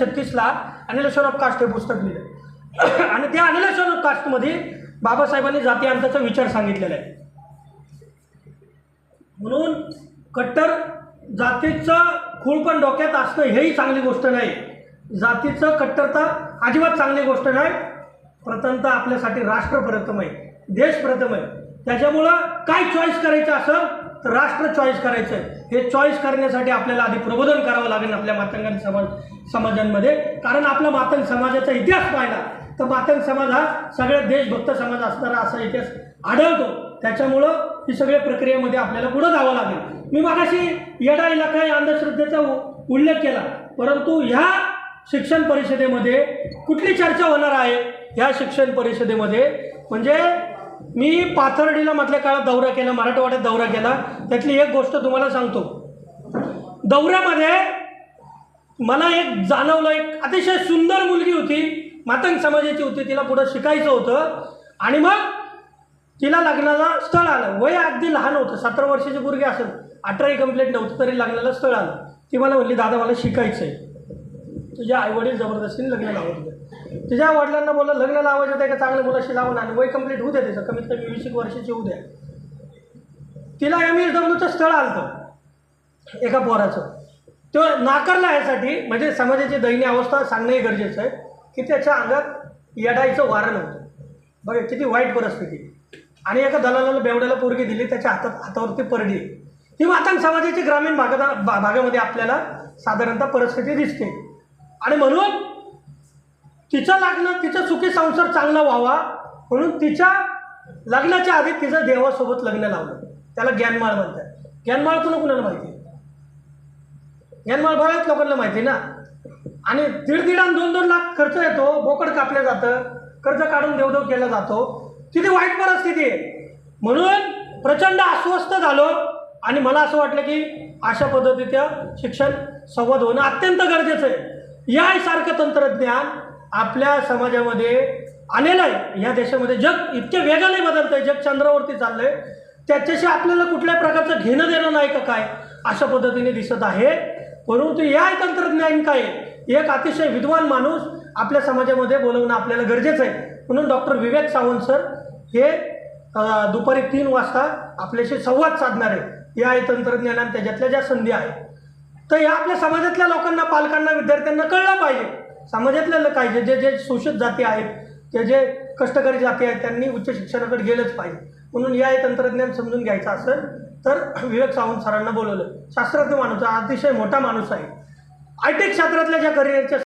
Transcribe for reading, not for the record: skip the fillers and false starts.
1936ला analysis of caste हे पुस्तक लिहिलं आणि त्या ॲनालिसिस ऑफ कास्टमध्ये बाबासाहेबांनी जाती अंताचा विचार सांगितलेला आहे. म्हणून कट्टर जातीचं खूळ पण डोक्यात असणं हेही चांगली गोष्ट नाही. जातीचं कट्टरता अजिबात चांगली गोष्ट नाही. प्रथमतः आपल्यासाठी राष्ट्र प्रथम आहे, देश प्रथम आहे. त्याच्यामुळं काय चॉईस करायचं असेल तर राष्ट्र चॉईस करायचं आहे. हे चॉईस करण्यासाठी आपल्याला आधी प्रबोधन करावं लागेल आपल्या मातंगांनी समाजांमध्ये. कारण आपला मातंग समाजाचा इतिहास पाहिला तर मातंग समाज हा सगळ्यात देशभक्त समाज असणारा असा इतिहास आढळतो. त्याच्यामुळं ही सगळ्या प्रक्रियेमध्ये आपल्याला पुढं जावं लागेल. मी मगाशी येडा इलाका या अंधश्रद्धेचा उल्लेख केला, परंतु ह्या शिक्षण परिषदेमध्ये कुठली चर्चा होणार आहे? ह्या शिक्षण परिषदेमध्ये म्हणजे मी पाथर्डीला मधल्या काळात दौरा केला, मराठवाड्यात दौरा केला. त्यातली एक गोष्ट तुम्हाला सांगतो. दौऱ्यामध्ये मला एक जाणवलं, एक अतिशय सुंदर मुलगी होती, मातंग समाजाची होती. तिला पुढं शिकायचं होतं आणि मग तिला लग्नाला स्थळ आलं. वय अगदी लहान होतं, 17 वर्षाची मुलगी असेल, 18ही कंप्लीट नव्हतं तरी लग्नाला स्थळ आलं. ती मला म्हणली, दादा मला शिकायचं आहे. तुझ्या आईवडील जबरदस्तीने लग्न लावत होते. तुझ्या वडिलांना बोललं लग्न लावायचं आहे का चांगल्या मुलाशी लावून आणि वय कंप्लीट होऊ द्या, त्याचं कमीत कमी 20 वर्षाची होऊ द्या. तिला MSWचं स्थळ आलं एका पोराचं. तो नाकारला यासाठी, म्हणजे समाजाची दयनीय अवस्था सांगणंही गरजेचं आहे की त्याच्या अंगात येडायचं वारं नव्हतं. बघा किती वाईट परिस्थिती. आणि एका दलालाला बेवड्याला पोरगी दिली, त्याच्या हातावरती परडी. ही मातंग समाजाची ग्रामीण भागामध्ये आपल्याला साधारणतः परिस्थिती दिसते. आणि म्हणून तिचं लग्न, तिचा सुखी संसार चांगला व्हावा म्हणून तिच्या लग्नाच्या आधी तिचं देवासोबत लग्न लावलं. त्याला ज्ञानमाळ म्हणतात. ज्ञानमाळ तुला कुणाला माहिती? ज्ञानमाळ बऱ्याच लोकांना माहिती ना. आणि 1.5 आणि 2-2 लाख खर्च येतो, बोकड कापलं जातं, कर्ज काढून देवदेव केला जातो. किती वाईट परिस्थिती आहे. म्हणून प्रचंड अस्वस्थ झालो आणि मला असं वाटलं की अशा पद्धतीचं शिक्षण संवाद होणं अत्यंत गरजेचं आहे. यासारखं तंत्रज्ञान आपल्या समाजामध्ये आलेलं आहे. या देशामध्ये जग इतक्या वेगाने बदलतं आहे, जग चंद्रावरती चाललं आहे. त्याच्याशी आपल्याला कुठल्याही प्रकारचं घेणं देणं नाही का काय अशा पद्धतीने दिसत आहे. परंतु या तंत्रज्ञान काय, एक अतिशय विद्वान माणूस आपल्या समाजामध्ये बोलवणं आपल्याला गरजेचं आहे. म्हणून डॉक्टर विवेक सावंत सर हे दुपारी 3 वाजता आपल्याशी संवाद साधणार आहे. या तंत्रज्ञानात त्याच्यातल्या ज्या संधी आहेत तर या आपल्या समाजातल्या लोकांना, पालकांना, विद्यार्थ्यांना कळलं पाहिजे. समाजातल्या काय जे शोषित जाती आहेत, जे कष्टकरी जाती आहेत, त्यांनी उच्च शिक्षणाकडे गेलंच पाहिजे. म्हणून या तंत्रज्ञान समजून घ्यायचं असेल तर विवेक सावंत सरांना बोलवलं. शास्त्रज्ञ माणूस, अतिशय मोठा माणूस आहे. IT क्षेत्रातल्या ज्या करिअरच्या